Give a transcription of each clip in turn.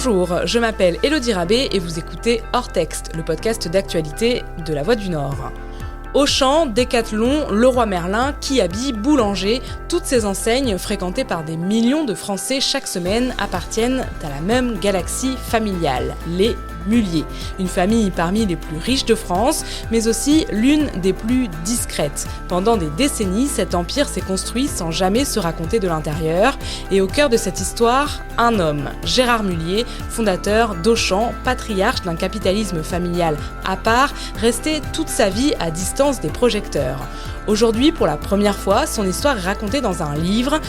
Bonjour, je m'appelle Élodie Rabé et vous écoutez Hors Texte, le podcast d'actualité de La Voix du Nord. Auchan, Decathlon, Leroy Merlin, Kiabi, Boulanger, toutes ces enseignes fréquentées par des millions de Français chaque semaine appartiennent à la même galaxie familiale, les Mullier. Une famille parmi les plus riches de France, mais aussi l'une des plus discrètes. Pendant des décennies, cet empire s'est construit sans jamais se raconter de l'intérieur. Et au cœur de cette histoire, un homme, Gérard Mullier, fondateur d'Auchan, patriarche d'un capitalisme familial à part, resté toute sa vie à distance des projecteurs. Aujourd'hui, pour la première fois, son histoire est racontée dans un livre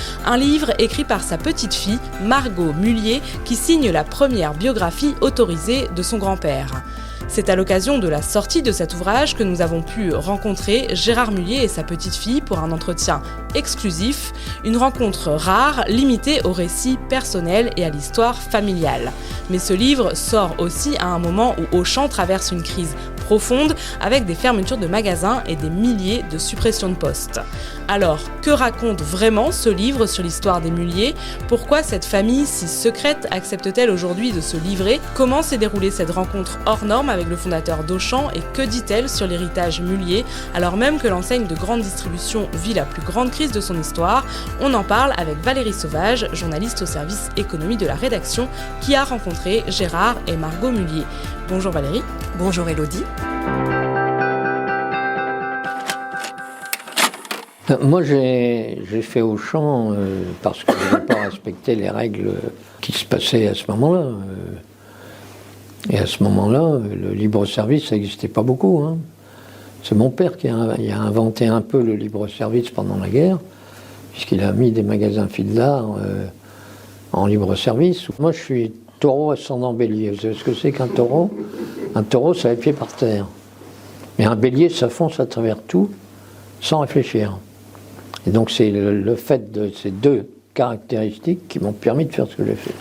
écrit par sa petite-fille, Margot Mullier, qui signe la première biographie autorisée de son grand-père. C'est à l'occasion de la sortie de cet ouvrage que nous avons pu rencontrer Gérard Mullier et sa petite-fille pour un entretien exclusif, une rencontre rare, limitée aux récits personnels et à l'histoire familiale. Mais ce livre sort aussi à un moment où Auchan traverse une crise profonde avec des fermetures de magasins et des milliers de suppressions de postes. Alors, que raconte vraiment ce livre sur l'histoire des Mullier ? Pourquoi cette famille si secrète accepte-t-elle aujourd'hui de se livrer ? Comment s'est déroulée cette rencontre hors norme avec le fondateur d'Auchan et que dit-elle sur l'héritage Mullier alors même que l'enseigne de grande distribution vit la plus grande crise de son histoire ? On en parle avec Valérie Sauvage, journaliste au service économie de la rédaction, qui a rencontré Gérard et Margot Mullier. Bonjour Valérie. Bonjour Élodie. Moi, j'ai fait Auchan parce que je n'ai pas respecté les règles qui se passaient à ce moment-là. Et à ce moment-là, le libre-service, ça n'existait pas beaucoup. Hein. C'est mon père qui a inventé un peu le libre-service pendant la guerre, puisqu'il a mis des magasins fil d'art en libre-service. Moi, je suis taureau ascendant bélier. Vous savez ce que c'est qu'un taureau ? Un taureau, ça a les pieds par terre. Mais un bélier, ça fonce à travers tout, sans réfléchir. Et donc c'est le fait de ces deux caractéristiques qui m'ont permis de faire ce que j'ai fait.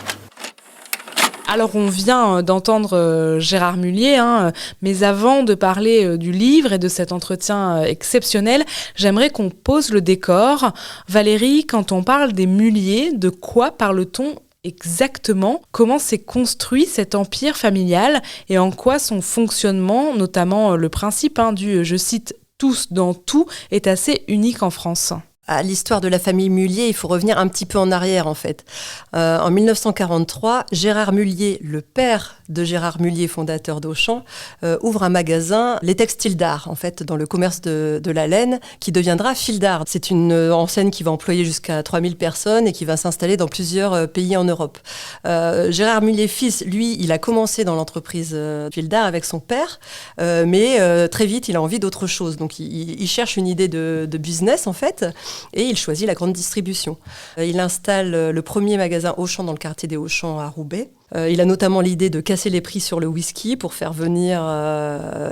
Alors on vient d'entendre Gérard Mullier, mais avant de parler du livre et de cet entretien exceptionnel, j'aimerais qu'on pose le décor. Valérie, quand on parle des Mullier, de quoi parle-t-on exactement? Comment s'est construit cet empire familial et en quoi son fonctionnement, notamment le principe du, je cite, tous dans tout, est assez unique en France? À l'histoire de la famille Mullier, il faut revenir un petit peu en arrière en fait. En 1943, Gérard Mullier, le père de Gérard Mullier, fondateur d'Auchan, ouvre un magasin, les textiles d'art en fait, dans le commerce de la laine, qui deviendra Fil d'Art. C'est une enseigne qui va employer jusqu'à 3000 personnes et qui va s'installer dans plusieurs pays en Europe. Gérard Mullier fils, lui, il a commencé dans l'entreprise Fil d'Art avec son père, mais très vite, il a envie d'autre chose. Donc il cherche une idée de business en fait. Et il choisit la grande distribution. Il installe le premier magasin Auchan dans le quartier des Auchan à Roubaix. Il a notamment l'idée de casser les prix sur le whisky pour faire venir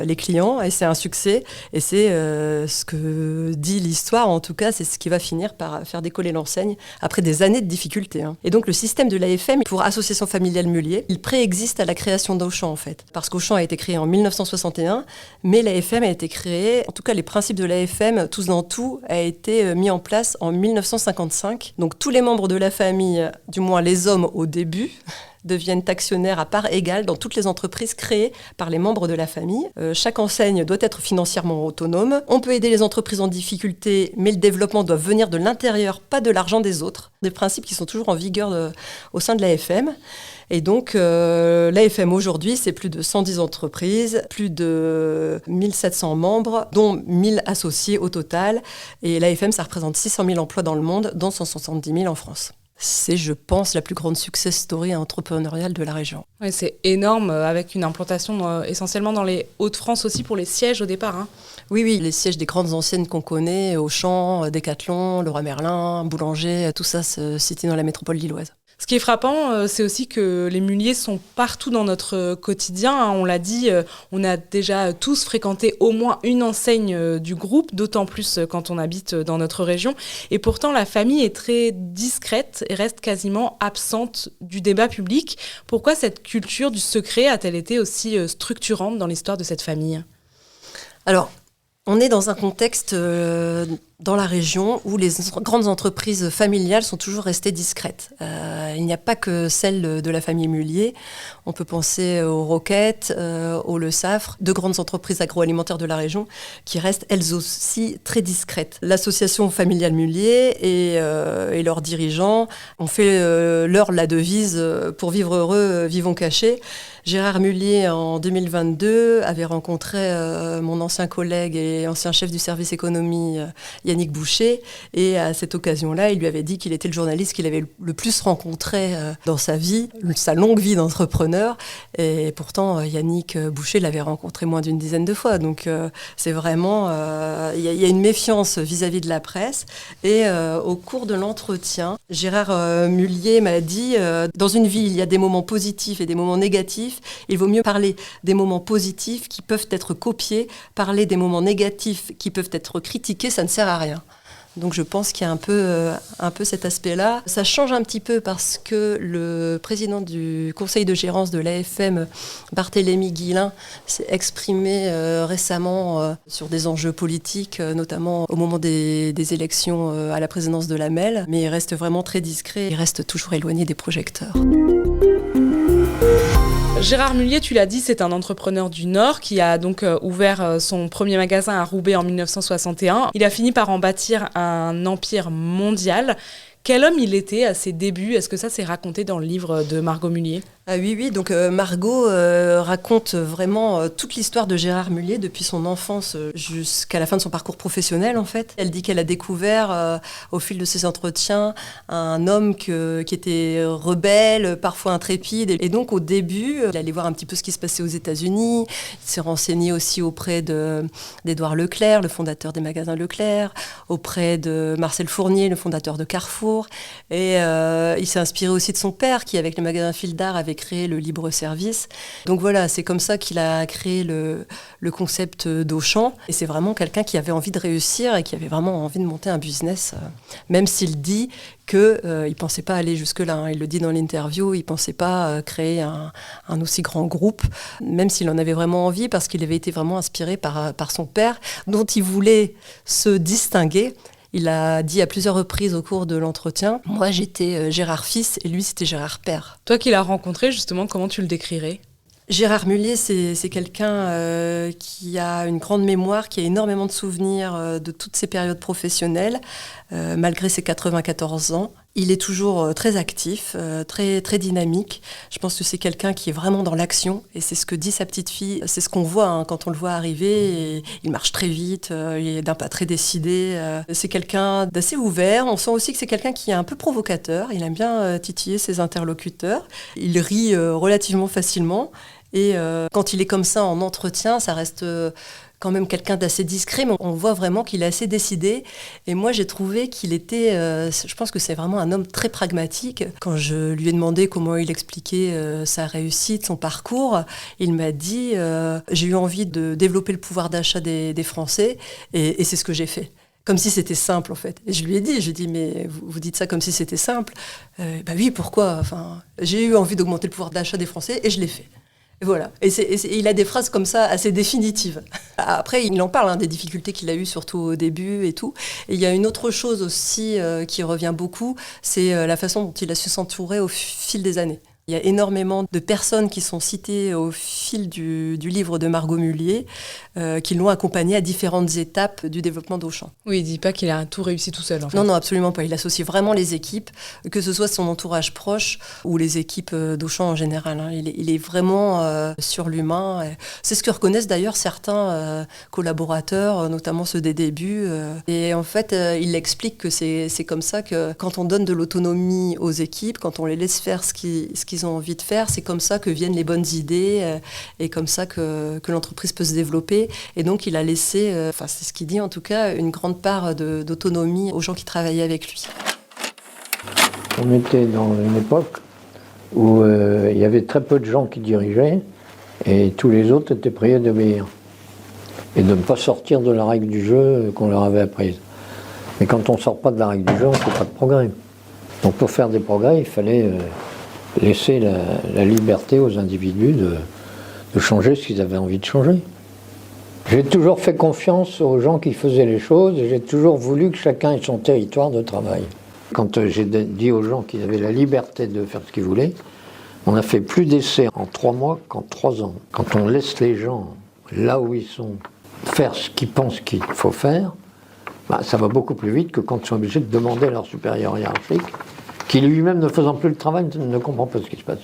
les clients. Et c'est un succès. Et c'est ce que dit l'histoire, en tout cas, c'est ce qui va finir par faire décoller l'enseigne après des années de difficultés. Et donc le système de l'AFM, pour Association Familiale Mullier, il préexiste à la création d'Auchan en fait. Parce qu'Auchan a été créé en 1961, mais l'AFM a été créée, en tout cas les principes de l'AFM, tous dans tout, a été mis en place en 1955. Donc tous les membres de la famille, du moins les hommes au début, deviennent actionnaires à part égale dans toutes les entreprises créées par les membres de la famille. Chaque enseigne doit être financièrement autonome. On peut aider les entreprises en difficulté, mais le développement doit venir de l'intérieur, pas de l'argent des autres. Des principes qui sont toujours en vigueur au sein de l'AFM. Et donc, l'AFM aujourd'hui, c'est plus de 110 entreprises, plus de 1700 membres, dont 1000 associés au total. Et l'AFM, ça représente 600 000 emplois dans le monde, dont 170 000 en France. C'est, je pense, la plus grande success story entrepreneuriale de la région. Oui, c'est énorme, avec une implantation essentiellement dans les Hauts-de-France aussi pour les sièges au départ. Oui, les sièges des grandes enseignes qu'on connaît, Auchan, Decathlon, Leroy Merlin, Boulanger, tout ça se situe dans la métropole lilloise. Ce qui est frappant, c'est aussi que les Mullier sont partout dans notre quotidien. On l'a dit, on a déjà tous fréquenté au moins une enseigne du groupe, d'autant plus quand on habite dans notre région. Et pourtant, la famille est très discrète et reste quasiment absente du débat public. Pourquoi cette culture du secret a-t-elle été aussi structurante dans l'histoire de cette famille ? Alors, on est dans un contexte dans la région où les grandes entreprises familiales sont toujours restées discrètes. Il n'y a pas que celle de la famille Mullier. On peut penser aux Roquettes, au Le Saffre, deux grandes entreprises agroalimentaires de la région qui restent elles aussi très discrètes. L'association familiale Mullier et leurs dirigeants ont fait la devise « Pour vivre heureux, vivons cachés ». Gérard Mullier, en 2022, avait rencontré mon ancien collègue et ancien chef du service économie, Yannick Boucher. Et à cette occasion-là, il lui avait dit qu'il était le journaliste qu'il avait le plus rencontré dans sa vie, sa longue vie d'entrepreneur. Et pourtant, Yannick Boucher l'avait rencontré moins d'une dizaine de fois. Donc, c'est vraiment... Il y a une méfiance vis-à-vis de la presse. Et au cours de l'entretien, Gérard Mullier m'a dit dans une vie, il y a des moments positifs et des moments négatifs. Il vaut mieux parler des moments positifs qui peuvent être copiés, parler des moments négatifs qui peuvent être critiqués, ça ne sert à rien. Donc je pense qu'il y a un peu cet aspect-là. Ça change un petit peu parce que le président du conseil de gérance de l'AFM, Barthélémy Guillain, s'est exprimé récemment sur des enjeux politiques, notamment au moment des élections à la présidence de l'AMEL. Mais il reste vraiment très discret, il reste toujours éloigné des projecteurs. Gérard Mullier, tu l'as dit, c'est un entrepreneur du Nord qui a donc ouvert son premier magasin à Roubaix en 1961. Il a fini par en bâtir un empire mondial. Quel homme il était à ses débuts ? Est-ce que ça s'est raconté dans le livre de Margot Mullier ? Ah oui, donc Margot raconte vraiment toute l'histoire de Gérard Mullier depuis son enfance jusqu'à la fin de son parcours professionnel en fait. Elle dit qu'elle a découvert au fil de ses entretiens un homme qui était rebelle, parfois intrépide. Et donc au début, il allait voir un petit peu ce qui se passait aux États-Unis. Il s'est renseigné aussi auprès d'Édouard Leclerc, le fondateur des magasins Leclerc, auprès de Marcel Fournier, le fondateur de Carrefour. Et il s'est inspiré aussi de son père qui, avec les magasins Fil d'Art, avait créé le libre-service. Donc voilà, c'est comme ça qu'il a créé le concept d'Auchan. Et c'est vraiment quelqu'un qui avait envie de réussir et qui avait vraiment envie de monter un business, même s'il dit qu'il ne pensait pas aller jusque-là. Hein. Il le dit dans l'interview, il ne pensait pas créer un aussi grand groupe, même s'il en avait vraiment envie, parce qu'il avait été vraiment inspiré par son père, dont il voulait se distinguer. Il a dit à plusieurs reprises au cours de l'entretien, moi j'étais Gérard fils et lui c'était Gérard père. Toi qui l'as rencontré justement, comment tu le décrirais ? Gérard Mullier, c'est quelqu'un qui a une grande mémoire, qui a énormément de souvenirs de toutes ses périodes professionnelles, malgré ses 94 ans. Il est toujours très actif, très, très dynamique. Je pense que c'est quelqu'un qui est vraiment dans l'action et c'est ce que dit sa petite fille. C'est ce qu'on voit quand on le voit arriver. Et il marche très vite, il est d'un pas très décidé. C'est quelqu'un d'assez ouvert. On sent aussi que c'est quelqu'un qui est un peu provocateur. Il aime bien titiller ses interlocuteurs. Il rit relativement facilement. Et quand il est comme ça en entretien, ça reste quand même quelqu'un d'assez discret, mais on voit vraiment qu'il est assez décidé. Et moi, j'ai trouvé qu'il était... je pense que c'est vraiment un homme très pragmatique. Quand je lui ai demandé comment il expliquait sa réussite, son parcours, il m'a dit j'ai eu envie de développer le pouvoir d'achat des Français, et c'est ce que j'ai fait. Comme si c'était simple, en fait. Et je lui ai dit, mais vous dites ça comme si c'était simple. Bah oui, pourquoi ? Enfin, j'ai eu envie d'augmenter le pouvoir d'achat des Français, et je l'ai fait. Et voilà. Et il a des phrases comme ça assez définitives. Après, il en parle des difficultés qu'il a eues, surtout au début et tout. Et il y a une autre chose aussi qui revient beaucoup, c'est la façon dont il a su s'entourer au fil des années. Il y a énormément de personnes qui sont citées au fil du livre de Margot Mullier qui l'ont accompagné à différentes étapes du développement d'Auchan. Oui, il ne dit pas qu'il a tout réussi tout seul. En fait. Non, absolument pas. Il associe vraiment les équipes, que ce soit son entourage proche ou les équipes d'Auchan en général. Hein. Il est vraiment sur l'humain. C'est ce que reconnaissent d'ailleurs certains collaborateurs, notamment ceux des débuts. Et en fait, il explique que c'est comme ça que quand on donne de l'autonomie aux équipes, quand on les laisse faire ce qu'ils ont envie de faire, c'est comme ça que viennent les bonnes idées et comme ça que l'entreprise peut se développer. Et donc il a laissé, c'est ce qu'il dit en tout cas, une grande part d'autonomie aux gens qui travaillaient avec lui. On était dans une époque où il y avait très peu de gens qui dirigeaient et tous les autres étaient priés d'obéir et de ne pas sortir de la règle du jeu qu'on leur avait apprise. Mais quand on ne sort pas de la règle du jeu, on ne fait pas de progrès. Donc pour faire des progrès, il fallait laisser la liberté aux individus de changer ce qu'ils avaient envie de changer. J'ai toujours fait confiance aux gens qui faisaient les choses et j'ai toujours voulu que chacun ait son territoire de travail. Quand j'ai dit aux gens qu'ils avaient la liberté de faire ce qu'ils voulaient, on a fait plus d'essais en 3 mois qu'en 3 ans. Quand on laisse les gens là où ils sont faire ce qu'ils pensent qu'il faut faire, ça va beaucoup plus vite que quand ils sont obligés de demander à leur supérieur hiérarchique, qui lui-même ne faisant plus le travail ne comprend pas ce qui se passe.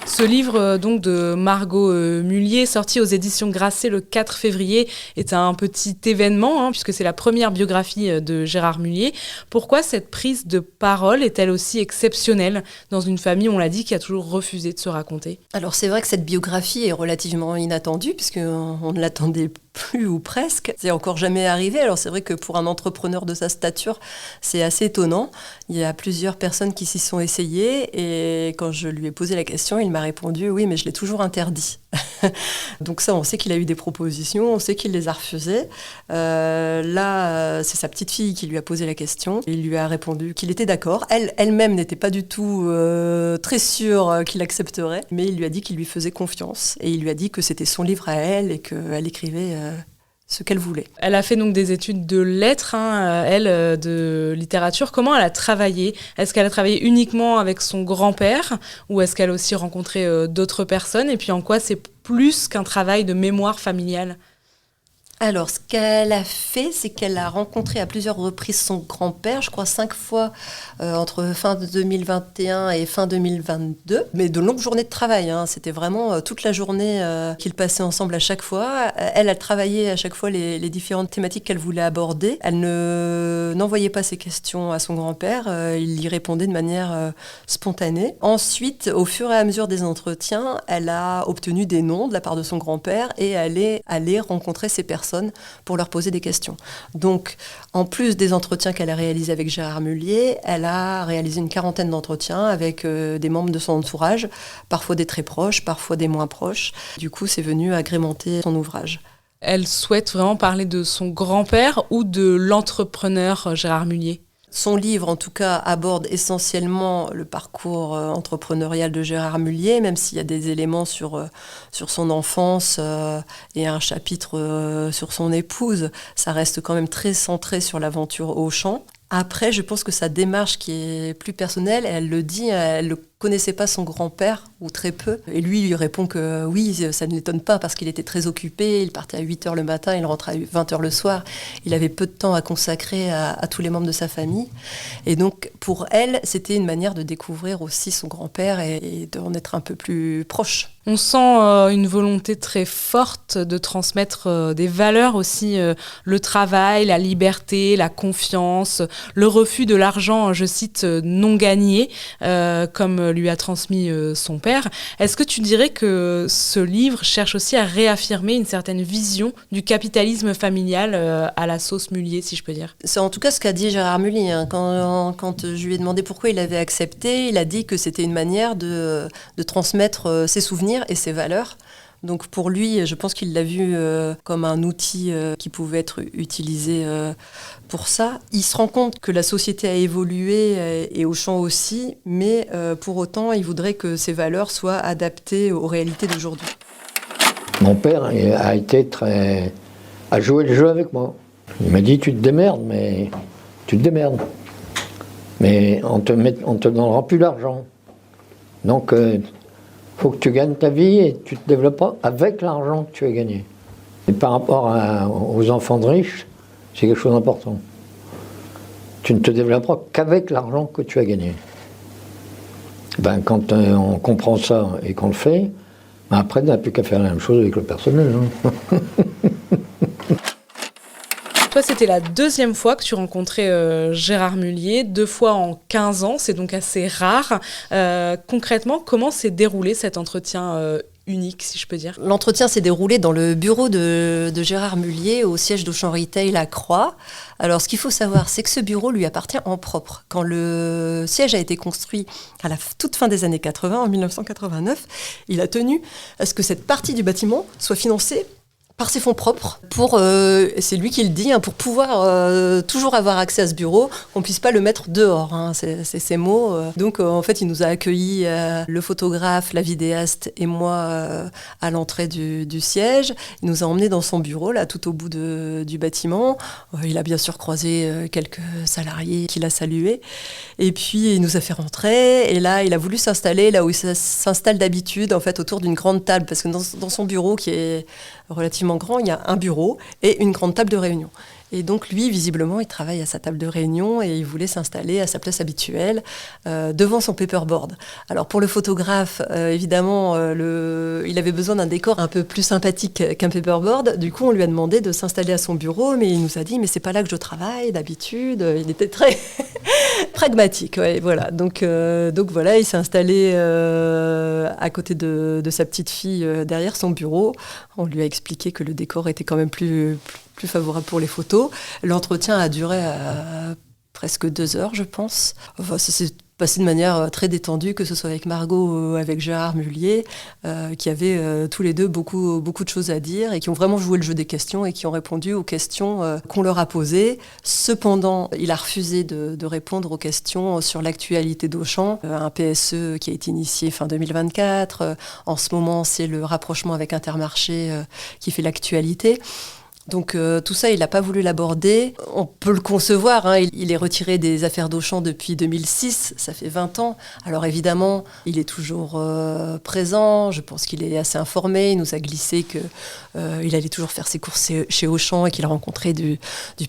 Ce livre donc de Margot Mullier, sorti aux éditions Grasset le 4 février, est un petit événement, puisque c'est la première biographie de Gérard Mullier. Pourquoi cette prise de parole est-elle aussi exceptionnelle dans une famille, on l'a dit, qui a toujours refusé de se raconter ? Alors c'est vrai que cette biographie est relativement inattendue, puisqu'on ne l'attendait plus ou presque. C'est encore jamais arrivé. Alors c'est vrai que pour un entrepreneur de sa stature, c'est assez étonnant. Il y a plusieurs personnes qui s'y sont essayées et quand je lui ai posé la question, il m'a répondu « oui, mais je l'ai toujours interdit ». Donc ça, on sait qu'il a eu des propositions, on sait qu'il les a refusées. Là, c'est sa petite fille qui lui a posé la question. Il lui a répondu qu'il était d'accord. Elle-même n'était pas du tout très sûre qu'il accepterait, mais il lui a dit qu'il lui faisait confiance. Et il lui a dit que c'était son livre à elle et qu'elle écrivait ce qu'elle voulait. Elle a fait donc des études de lettres, de littérature. Comment elle a travaillé ? Est-ce qu'elle a travaillé uniquement avec son grand-père ou est-ce qu'elle a aussi rencontré d'autres personnes ? Et puis en quoi c'est plus qu'un travail de mémoire familiale ? Alors, ce qu'elle a fait, c'est qu'elle a rencontré à plusieurs reprises son grand-père, je crois 5 fois entre fin 2021 et fin 2022, mais de longues journées de travail. C'était vraiment toute la journée qu'ils passaient ensemble à chaque fois. Elle a travaillé à chaque fois les différentes thématiques qu'elle voulait aborder. Elle n'envoyait pas ses questions à son grand-père, il y répondait de manière spontanée. Ensuite, au fur et à mesure des entretiens, elle a obtenu des noms de la part de son grand-père et elle est allée rencontrer ces personnes pour leur poser des questions. Donc, en plus des entretiens qu'elle a réalisés avec Gérard Mullier, elle a réalisé une 40aine d'entretiens avec des membres de son entourage, parfois des très proches, parfois des moins proches. Du coup, c'est venu agrémenter son ouvrage. Elle souhaite vraiment parler de son grand-père ou de l'entrepreneur Gérard Mullier ? Son livre, en tout cas, aborde essentiellement le parcours entrepreneurial de Gérard Mullier, même s'il y a des éléments sur son enfance et un chapitre sur son épouse. Ça reste quand même très centré sur l'aventure Auchan. Après, je pense que sa démarche qui est plus personnelle, elle le dit, elle ne connaissait pas son grand-père, ou très peu. Et lui, il lui répond que oui, ça ne l'étonne pas parce qu'il était très occupé. Il partait à 8h le matin, il rentrait à 20h le soir. Il avait peu de temps à consacrer à tous les membres de sa famille. Et donc, pour elle, c'était une manière de découvrir aussi son grand-père et d'en être un peu plus proche. On sent une volonté très forte de transmettre des valeurs aussi, le travail, la liberté, la confiance, le refus de l'argent, je cite, non gagné, comme lui a transmis son père. Est-ce que tu dirais que ce livre cherche aussi à réaffirmer une certaine vision du capitalisme familial à la sauce Mullier, si je peux dire ? C'est en tout cas ce qu'a dit Gérard Mullier. Quand je lui ai demandé pourquoi il avait accepté, il a dit que c'était une manière de transmettre ses souvenirs et ses valeurs. Donc pour lui, je pense qu'il l'a vu comme un outil qui pouvait être utilisé pour ça. Il se rend compte que la société a évolué et Auchan aussi, mais pour autant, il voudrait que ces valeurs soient adaptées aux réalités d'aujourd'hui. Mon père a joué le jeu avec moi. Il m'a dit, tu te démerdes, mais on te donnera plus d'argent. Donc, faut que tu gagnes ta vie et tu te développes avec l'argent que tu as gagné. Et par rapport aux enfants de riches, c'est quelque chose d'important. Tu ne te développeras qu'avec l'argent que tu as gagné. Quand on comprend ça et qu'on le fait, après, on n'a plus qu'à faire la même chose avec le personnel. Toi, c'était la 2e fois que tu rencontrais Gérard Mullier, 2 fois en 15 ans, c'est donc assez rare. Concrètement, comment s'est déroulé cet entretien unique, si je peux dire ? L'entretien s'est déroulé dans le bureau de Gérard Mullier, au siège d'Auchan Retail à Croix. Alors, ce qu'il faut savoir, c'est que ce bureau lui appartient en propre. Quand le siège a été construit à la toute fin des années 80, en 1989, il a tenu à ce que cette partie du bâtiment soit financée par ses fonds propres, c'est lui qui le dit, pour pouvoir toujours avoir accès à ce bureau, qu'on ne puisse pas le mettre dehors, c'est ses mots. Donc en fait, il nous a accueillis, le photographe, la vidéaste et moi, à l'entrée du siège. Il nous a emmenés dans son bureau, là, tout au bout du bâtiment. Il a bien sûr croisé quelques salariés qu'il a salués. Et puis, il nous a fait rentrer. Et là, il a voulu s'installer là où il s'installe d'habitude, en fait, autour d'une grande table. Parce que dans son bureau, qui est relativement grand, il y a un bureau et une grande table de réunion. Et donc lui, visiblement, il travaille à sa table de réunion et il voulait s'installer à sa place habituelle, devant son paperboard. Alors pour le photographe, évidemment, il avait besoin d'un décor un peu plus sympathique qu'un paperboard. Du coup, on lui a demandé de s'installer à son bureau, mais il nous a dit « mais c'est pas là que je travaille d'habitude ». Il était très pragmatique, ouais, voilà. Donc voilà, il s'est installé à côté de sa petite fille derrière son bureau. On lui a expliqué que le décor était quand même plus favorable pour les photos. L'entretien a duré presque 2 heures, je pense. Enfin, ça s'est passé de manière très détendue, que ce soit avec Margot ou avec Gérard Mullier, qui avaient tous les deux beaucoup de choses à dire et qui ont vraiment joué le jeu des questions et qui ont répondu aux questions qu'on leur a posées. Cependant, il a refusé de répondre aux questions sur l'actualité d'Auchan, un PSE qui a été initié fin 2024. En ce moment, c'est le rapprochement avec Intermarché qui fait l'actualité. Donc tout ça, il n'a pas voulu l'aborder. On peut le concevoir, il est retiré des affaires d'Auchan depuis 2006, ça fait 20 ans. Alors évidemment, il est toujours présent, je pense qu'il est assez informé. Il nous a glissé qu'il allait toujours faire ses courses chez Auchan et qu'il a rencontré du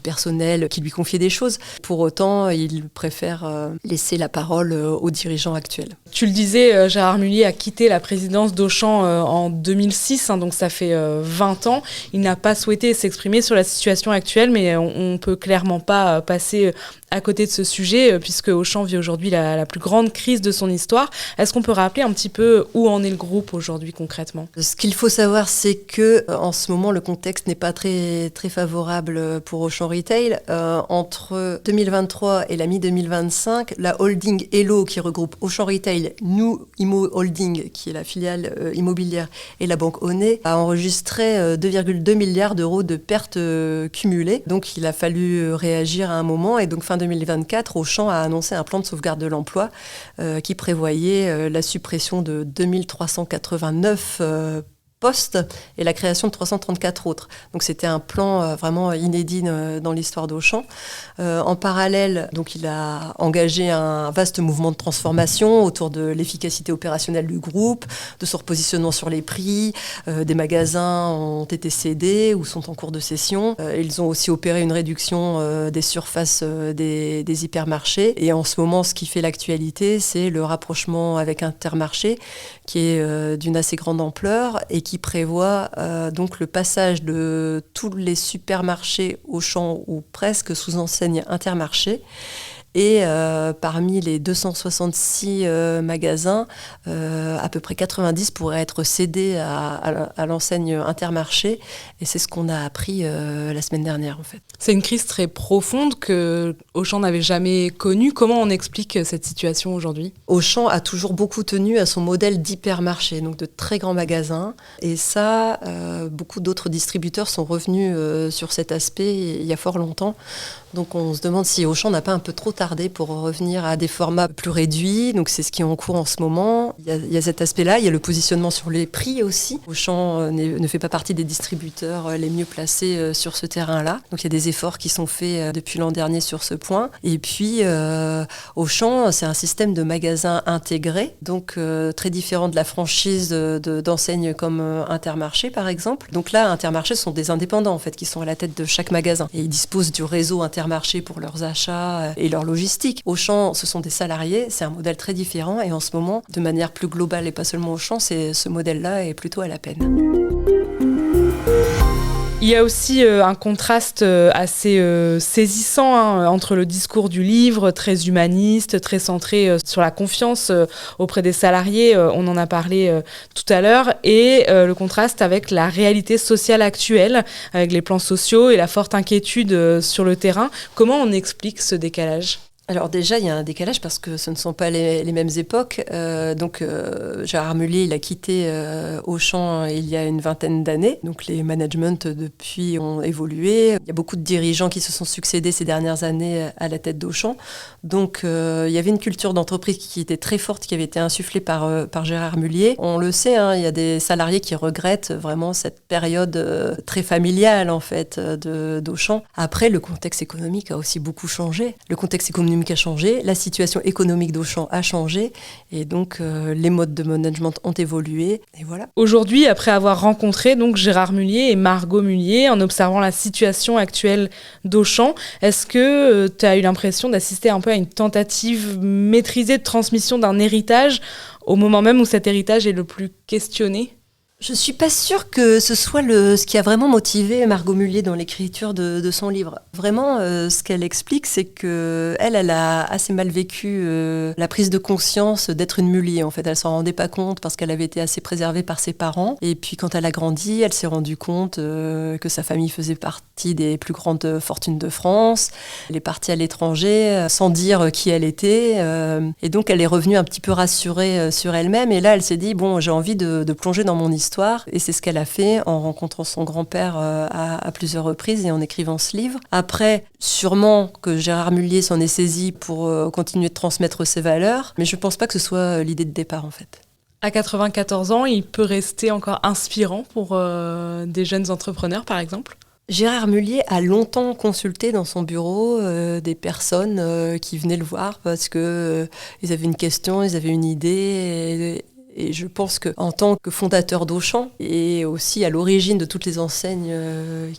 personnel qui lui confiait des choses. Pour autant, il préfère laisser la parole aux dirigeants actuels. Tu le disais, Gérard Mullier a quitté la présidence d'Auchan en 2006, donc ça fait 20 ans. Il n'a pas souhaité s'exprimer sur la situation actuelle, mais on ne peut clairement pas passer à côté de ce sujet, puisque Auchan vit aujourd'hui la plus grande crise de son histoire. Est-ce qu'on peut rappeler un petit peu où en est le groupe aujourd'hui concrètement ? Ce qu'il faut savoir, c'est que en ce moment, le contexte n'est pas très, très favorable pour Auchan Retail. Entre 2023 et la mi-2025, la holding Hello, qui regroupe Auchan Retail, New Immo Holding, qui est la filiale immobilière, et la banque Onet, a enregistré 2,2 milliards d'euros de pertes cumulées. Donc il a fallu réagir à un moment, et donc fin 2024, Auchan a annoncé un plan de sauvegarde de l'emploi qui prévoyait la suppression de 2389 postes et la création de 334 autres. Donc c'était un plan vraiment inédit dans l'histoire d'Auchan. En parallèle, donc il a engagé un vaste mouvement de transformation autour de l'efficacité opérationnelle du groupe, de son repositionnement sur les prix. Des magasins ont été cédés ou sont en cours de cession. Ils ont aussi opéré une réduction des surfaces des hypermarchés. Et en ce moment, ce qui fait l'actualité, c'est le rapprochement avec Intermarché, qui est d'une assez grande ampleur et qui prévoit donc le passage de tous les supermarchés Auchan ou presque sous enseigne Intermarché. Et parmi les 266 magasins, à peu près 90 pourraient être cédés à l'enseigne Intermarché. Et c'est ce qu'on a appris la semaine dernière, en fait. C'est une crise très profonde que Auchan n'avait jamais connue. Comment on explique cette situation aujourd'hui ? Auchan a toujours beaucoup tenu à son modèle d'hypermarché, donc de très grands magasins. Et ça, beaucoup d'autres distributeurs sont revenus sur cet aspect il y a fort longtemps. Donc on se demande si Auchan n'a pas un peu trop tardé pour revenir à des formats plus réduits. Donc c'est ce qui est en cours en ce moment. Il y a cet aspect-là, il y a le positionnement sur les prix aussi. Auchan ne fait pas partie des distributeurs les mieux placés sur ce terrain-là. Donc il y a des efforts qui sont faits depuis l'an dernier sur ce point. Et puis Auchan, c'est un système de magasins intégrés, donc très différent de la franchise d'enseignes comme Intermarché par exemple. Donc là, Intermarché sont des indépendants en fait qui sont à la tête de chaque magasin et ils disposent du réseau Intermarché pour leurs achats et leur logistique. Auchan, ce sont des salariés, c'est un modèle très différent et en ce moment, de manière plus globale et pas seulement Auchan, ce modèle-là est plutôt à la peine. Il y a aussi un contraste assez saisissant entre le discours du livre, très humaniste, très centré sur la confiance auprès des salariés, on en a parlé tout à l'heure, et le contraste avec la réalité sociale actuelle, avec les plans sociaux et la forte inquiétude sur le terrain. Comment on explique ce décalage ? Alors déjà, il y a un décalage parce que ce ne sont pas les mêmes époques. Gérard Mullier, il a quitté Auchan il y a une vingtaine d'années. Donc les managements depuis ont évolué. Il y a beaucoup de dirigeants qui se sont succédés ces dernières années à la tête d'Auchan. Donc il y avait une culture d'entreprise qui était très forte, qui avait été insufflée par Gérard Mullier. On le sait, il y a des salariés qui regrettent vraiment cette période très familiale en fait d'Auchan. Après, le contexte économique a aussi beaucoup changé. Le contexte économique a changé, la situation économique d'Auchan a changé et donc les modes de management ont évolué et voilà. Aujourd'hui, après avoir rencontré donc Gérard Mullier et Margot Mullier, en observant la situation actuelle d'Auchan, est-ce que tu as eu l'impression d'assister un peu à une tentative maîtrisée de transmission d'un héritage au moment même où cet héritage est le plus questionné ? Je suis pas sûre que ce soit ce qui a vraiment motivé Margot Mullier dans l'écriture de son livre. Vraiment, ce qu'elle explique, c'est que elle a assez mal vécu la prise de conscience d'être une Mullier. En fait, elle s'en rendait pas compte parce qu'elle avait été assez préservée par ses parents. Et puis, quand elle a grandi, elle s'est rendue compte que sa famille faisait partie des plus grandes fortunes de France. Elle est partie à l'étranger sans dire qui elle était. Et donc, elle est revenue un petit peu rassurée sur elle-même. Et là, elle s'est dit, bon, j'ai envie de plonger dans mon histoire. Et c'est ce qu'elle a fait en rencontrant son grand-père à plusieurs reprises et en écrivant ce livre. Après, sûrement que Gérard Mullier s'en est saisi pour continuer de transmettre ses valeurs, mais je ne pense pas que ce soit l'idée de départ en fait. À 94 ans, il peut rester encore inspirant pour des jeunes entrepreneurs par exemple ? Gérard Mullier a longtemps consulté dans son bureau des personnes qui venaient le voir parce qu'ils avaient une question, ils avaient une idée. Et je pense qu'en tant que fondateur d'Auchan, et aussi à l'origine de toutes les enseignes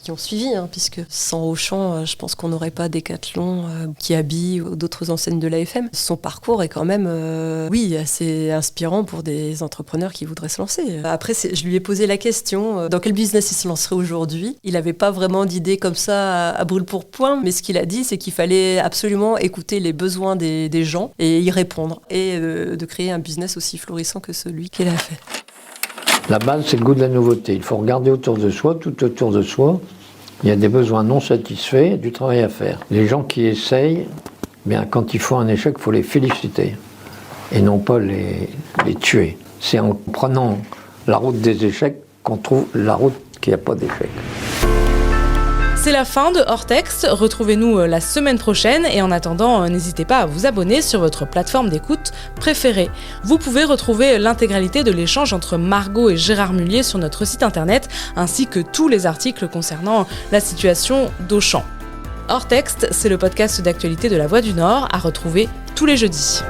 qui ont suivi, puisque sans Auchan, je pense qu'on n'aurait pas Decathlon, Kiabi ou d'autres enseignes de l'AFM. Son parcours est quand même, assez inspirant pour des entrepreneurs qui voudraient se lancer. Après, je lui ai posé la question, dans quel business il se lancerait aujourd'hui ? Il n'avait pas vraiment d'idée comme ça à brûle-pourpoint, mais ce qu'il a dit, c'est qu'il fallait absolument écouter les besoins des gens et y répondre, et de créer un business aussi florissant que celui qu'il a fait. La base, c'est le goût de la nouveauté. Il faut regarder autour de soi, tout autour de soi. Il y a des besoins non satisfaits, du travail à faire. Les gens qui essayent, quand ils font un échec, il faut les féliciter et non pas les tuer. C'est en prenant la route des échecs qu'on trouve la route qui n'a pas d'échec. C'est la fin de Hors Texte. Retrouvez-nous la semaine prochaine et en attendant, n'hésitez pas à vous abonner sur votre plateforme d'écoute préférée. Vous pouvez retrouver l'intégralité de l'échange entre Margot et Gérard Mullier sur notre site internet ainsi que tous les articles concernant la situation d'Auchan. Hors Texte, c'est le podcast d'actualité de La Voix du Nord à retrouver tous les jeudis.